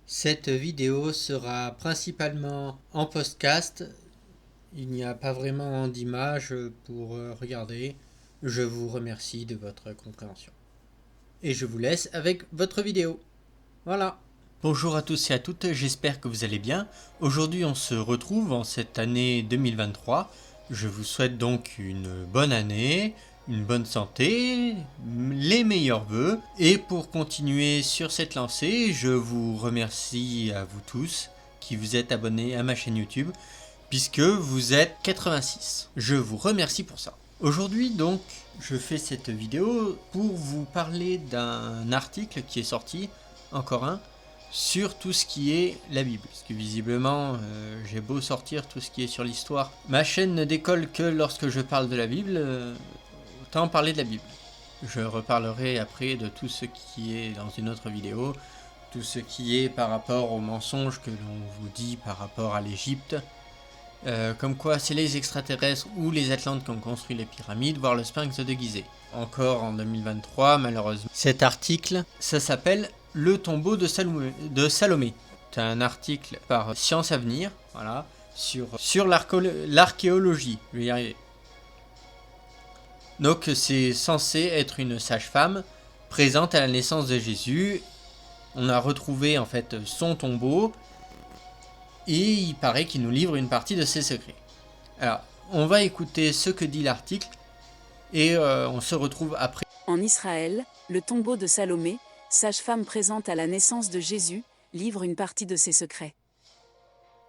Cette vidéo sera principalement en podcast. Il n'y a pas vraiment d'image pour regarder. Je vous remercie de votre compréhension. Et je vous laisse avec votre vidéo. Voilà. Bonjour à tous et à toutes, j'espère que vous allez bien. Aujourd'hui on se retrouve en cette année 2023. Je vous souhaite donc une bonne année, une bonne santé, les meilleurs vœux. Et pour continuer sur cette lancée, je vous remercie à vous tous qui vous êtes abonnés à ma chaîne YouTube, puisque vous êtes 86. Je vous remercie pour ça. Aujourd'hui donc, je fais cette vidéo pour vous parler d'un article qui est sorti, encore un, sur tout ce qui est la Bible. Parce que visiblement, j'ai beau sortir tout ce qui est sur l'histoire, ma chaîne ne décolle que lorsque je parle de la Bible, autant parler de la Bible. Je reparlerai après de tout ce qui est dans une autre vidéo, tout ce qui est par rapport aux mensonges que l'on vous dit par rapport à l'Égypte, comme quoi c'est les extraterrestres ou les Atlantes qui ont construit les pyramides, voire le Sphinx de Gizeh. Encore en 2023, malheureusement. Cet article, ça s'appelle Le tombeau de Salomé. C'est un article par Science Avenir, voilà, sur l'archéologie. Je vais y arriver. Donc c'est censé être une sage-femme présente à la naissance de Jésus. On a retrouvé en fait son tombeau et il paraît qu'il nous livre une partie de ses secrets. Alors, on va écouter ce que dit l'article et on se retrouve après. En Israël, le tombeau de Salomé, sage-femme présente à la naissance de Jésus, livre une partie de ses secrets.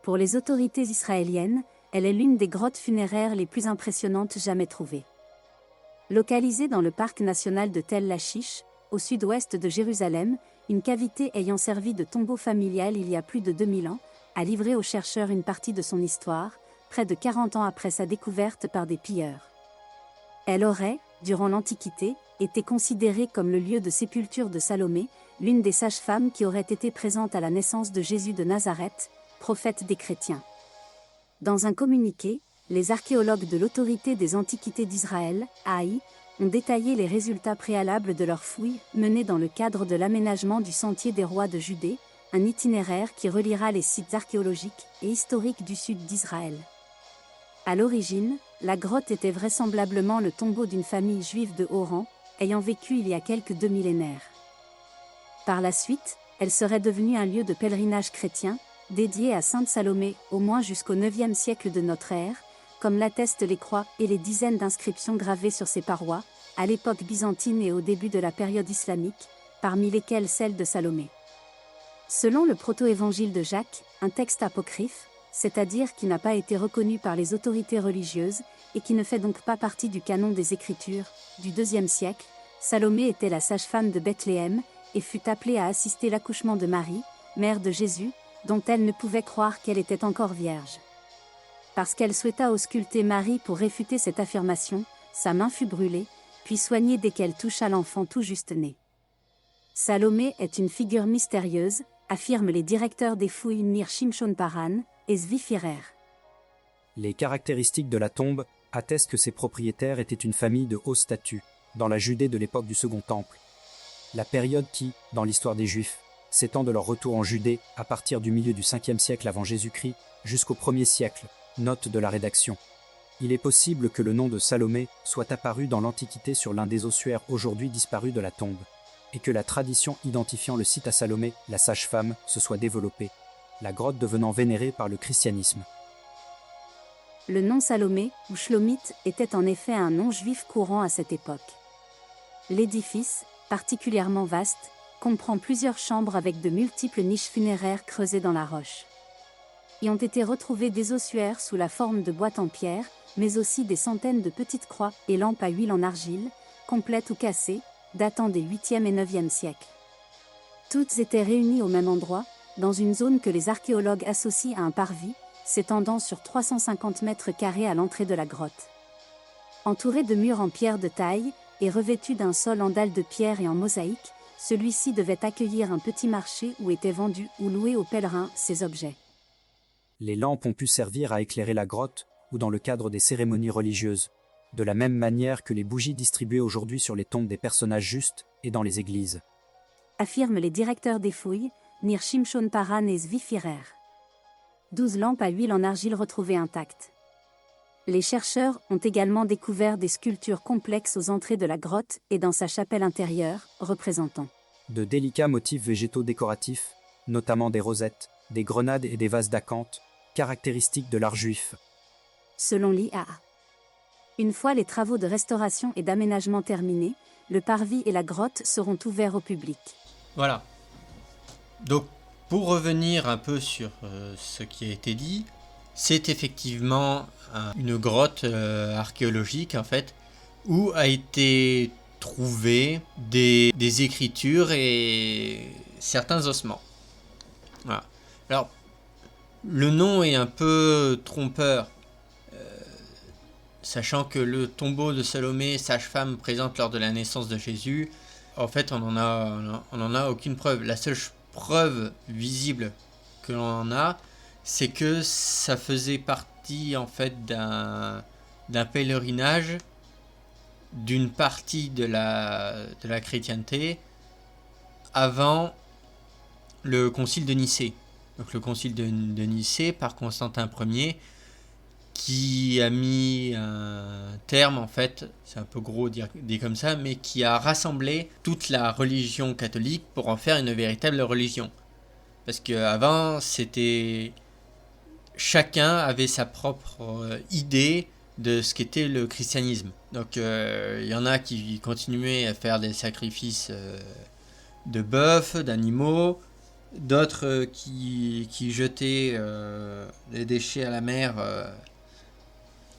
Pour les autorités israéliennes, elle est l'une des grottes funéraires les plus impressionnantes jamais trouvées. Localisée dans le parc national de Tel Lachish, au sud-ouest de Jérusalem, une cavité ayant servi de tombeau familial il y a plus de 2000 ans, a livré aux chercheurs une partie de son histoire, près de 40 ans après sa découverte par des pilleurs. Elle aurait, durant l'Antiquité, été considérée comme le lieu de sépulture de Salomé, l'une des sages-femmes qui aurait été présente à la naissance de Jésus de Nazareth, prophète des chrétiens. Dans un communiqué, les archéologues de l'Autorité des Antiquités d'Israël, AI, ont détaillé les résultats préalables de leurs fouilles menées dans le cadre de l'aménagement du Sentier des Rois de Judée, un itinéraire qui reliera les sites archéologiques et historiques du sud d'Israël. À l'origine, la grotte était vraisemblablement le tombeau d'une famille juive de haut rang, ayant vécu il y a quelques 2 millénaires. Par la suite, elle serait devenue un lieu de pèlerinage chrétien, dédié à Sainte Salomé au moins jusqu'au IXe siècle de notre ère, comme l'attestent les croix et les dizaines d'inscriptions gravées sur ses parois, à l'époque byzantine et au début de la période islamique, parmi lesquelles celle de Salomé. Selon le proto-évangile de Jacques, un texte apocryphe, c'est-à-dire qui n'a pas été reconnu par les autorités religieuses, et qui ne fait donc pas partie du canon des Écritures, du IIe siècle, Salomé était la sage-femme de Bethléem, et fut appelée à assister l'accouchement de Marie, mère de Jésus, dont elle ne pouvait croire qu'elle était encore vierge. Parce qu'elle souhaita ausculter Marie pour réfuter cette affirmation, sa main fut brûlée, puis soignée dès qu'elle toucha l'enfant tout juste né. Salomé est une figure mystérieuse, affirment les directeurs des fouilles Nir Shimshon Paran et Zvi Firer. Les caractéristiques de la tombe attestent que ses propriétaires étaient une famille de haut statut, dans la Judée de l'époque du Second Temple. La période qui, dans l'histoire des Juifs, s'étend de leur retour en Judée à partir du milieu du 5e siècle avant Jésus-Christ jusqu'au 1er siècle, note de la rédaction. Il est possible que le nom de Salomé soit apparu dans l'Antiquité sur l'un des ossuaires aujourd'hui disparus de la tombe, et que la tradition identifiant le site à Salomé, la sage-femme, se soit développée, la grotte devenant vénérée par le christianisme. Le nom Salomé, ou Shlomite, était en effet un nom juif courant à cette époque. L'édifice, particulièrement vaste, comprend plusieurs chambres avec de multiples niches funéraires creusées dans la roche. Y ont été retrouvés des ossuaires sous la forme de boîtes en pierre, mais aussi des centaines de petites croix et lampes à huile en argile, complètes ou cassées, datant des 8e et 9e siècles. Toutes étaient réunies au même endroit, dans une zone que les archéologues associent à un parvis, s'étendant sur 350 mètres carrés à l'entrée de la grotte. Entouré de murs en pierre de taille, et revêtu d'un sol en dalles de pierre et en mosaïque, celui-ci devait accueillir un petit marché où étaient vendus ou loués aux pèlerins ces objets. Les lampes ont pu servir à éclairer la grotte ou dans le cadre des cérémonies religieuses, de la même manière que les bougies distribuées aujourd'hui sur les tombes des personnages justes et dans les églises. Affirment les directeurs des fouilles, Nir Shimshon Paran et Zvi Firer. 12 lampes à huile en argile retrouvées intactes. Les chercheurs ont également découvert des sculptures complexes aux entrées de la grotte et dans sa chapelle intérieure, représentant De délicats motifs végétaux décoratifs, notamment des rosettes, des grenades et des vases d'acanthe, caractéristiques de l'art juif. selon l'IAA. Une fois les travaux de restauration et d'aménagement terminés, le parvis et la grotte seront ouverts au public. Voilà. Donc, pour revenir un peu sur ce qui a été dit, c'est effectivement une grotte archéologique, en fait, où a été trouvé des écritures et certains ossements. Voilà. Alors, le nom est un peu trompeur, sachant que le tombeau de Salomé, sage-femme, présente lors de la naissance de Jésus, en fait, on n'en a aucune preuve. La seule preuve visible que l'on en a, c'est que ça faisait partie, en fait, d'un pèlerinage d'une partie de la chrétienté avant le concile de Nicée. Donc le concile de Nicée par Constantin Ier, qui a mis un terme, en fait, c'est un peu gros dit comme ça, mais qui a rassemblé toute la religion catholique pour en faire une véritable religion. Parce qu'avant, c'était... Chacun avait sa propre idée de ce qu'était le christianisme. Donc il y en a qui continuaient à faire des sacrifices de bœufs, d'animaux, d'autres qui jetaient des déchets à la mer.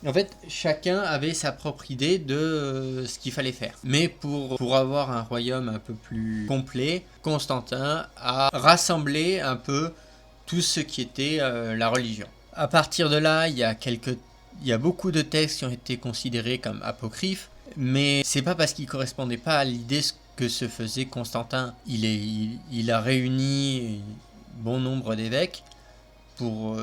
En fait, chacun avait sa propre idée de ce qu'il fallait faire. Mais pour avoir un royaume un peu plus complet, Constantin a rassemblé un peu tout ce qui était la religion. À partir de là, il y a beaucoup de textes qui ont été considérés comme apocryphes, mais c'est pas parce qu'ils correspondaient pas à l'idée que se faisait Constantin. Il a réuni bon nombre d'évêques pour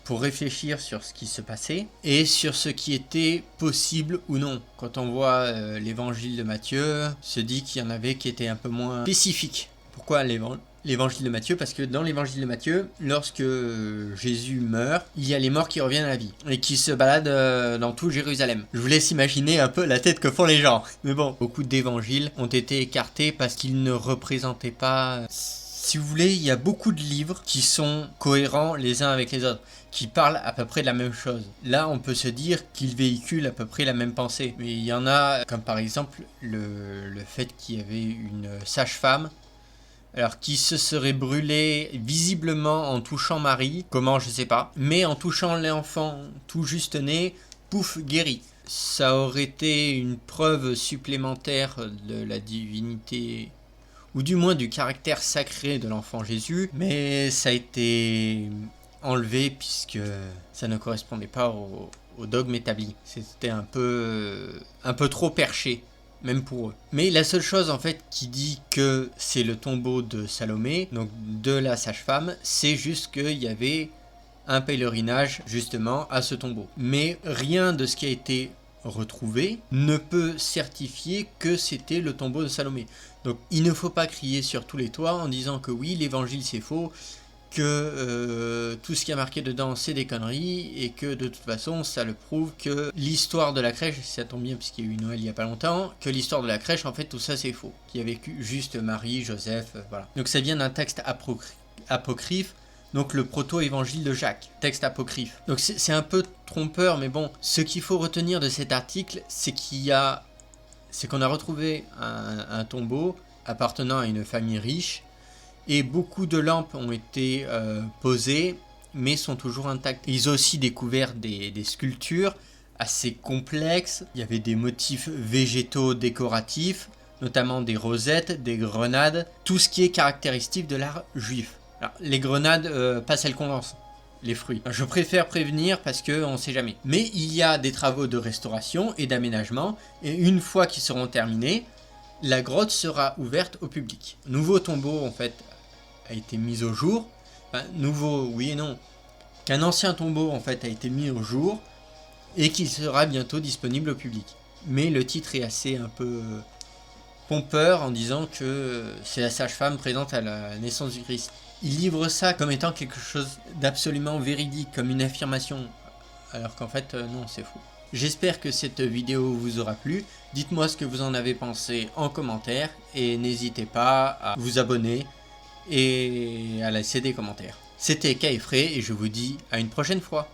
réfléchir sur ce qui se passait et sur ce qui était possible ou non. Quand on voit l'évangile de Matthieu, se dit qu'il y en avait qui étaient un peu moins spécifiques. Pourquoi l'évangile de Matthieu? Parce que dans l'évangile de Matthieu, lorsque Jésus meurt, il y a les morts qui reviennent à la vie et qui se baladent dans tout Jérusalem. Je vous laisse imaginer un peu la tête que font les gens. Mais bon, beaucoup d'évangiles ont été écartés parce qu'ils ne représentaient pas... Si vous voulez, il y a beaucoup de livres qui sont cohérents les uns avec les autres, qui parlent à peu près de la même chose. Là, on peut se dire qu'ils véhiculent à peu près la même pensée. Mais il y en a, comme par exemple le fait qu'il y avait une sage-femme, alors qui se serait brûlée visiblement en touchant Marie, comment je sais pas, mais en touchant l'enfant tout juste né, pouf, guéri. Ça aurait été une preuve supplémentaire de la divinité, ou du moins du caractère sacré de l'enfant Jésus, mais ça a été enlevé puisque ça ne correspondait pas au dogme établi. C'était un peu trop perché, même pour eux. Mais la seule chose en fait qui dit que c'est le tombeau de Salomé, donc de la sage-femme, c'est juste qu'il y avait un pèlerinage justement à ce tombeau. Mais rien de ce qui a été retrouvé ne peut certifier que c'était le tombeau de Salomé. Donc il ne faut pas crier sur tous les toits en disant que oui, l'évangile c'est faux, que tout ce qui a marqué dedans c'est des conneries, et que de toute façon ça le prouve que l'histoire de la crèche, ça tombe bien puisqu'il y a eu Noël il y a pas longtemps, que l'histoire de la crèche en fait tout ça c'est faux, qu'il y a vécu juste Marie, Joseph, voilà. Donc ça vient d'un texte apocryphe, donc le proto-évangile de Jacques, texte apocryphe. Donc c'est un peu trompeur, mais bon, ce qu'il faut retenir de cet article, c'est qu'on a retrouvé un tombeau appartenant à une famille riche, et beaucoup de lampes ont été posées, mais sont toujours intactes. Ils ont aussi découvert des sculptures assez complexes. Il y avait des motifs végétaux décoratifs, notamment des rosettes, des grenades, tout ce qui est caractéristique de l'art juif. Alors, les grenades, pas celles qu'on lance, les fruits. Je préfère prévenir parce qu'on ne sait jamais. Mais il y a des travaux de restauration et d'aménagement, et une fois qu'ils seront terminés, la grotte sera ouverte au public. Nouveau tombeau, en fait, a été mis au jour. Enfin, nouveau, oui et non. Qu'un ancien tombeau, en fait, a été mis au jour et qu'il sera bientôt disponible au public. Mais le titre est assez un peu... pompeur en disant que c'est la sage-femme présente à la naissance du Christ. Il livre ça comme étant quelque chose d'absolument véridique, comme une affirmation, alors qu'en fait non, c'est faux. J'espère que cette vidéo vous aura plu. Dites-moi ce que vous en avez pensé en commentaire et n'hésitez pas à vous abonner et à laisser des commentaires. C'était Kaifré et je vous dis à une prochaine fois.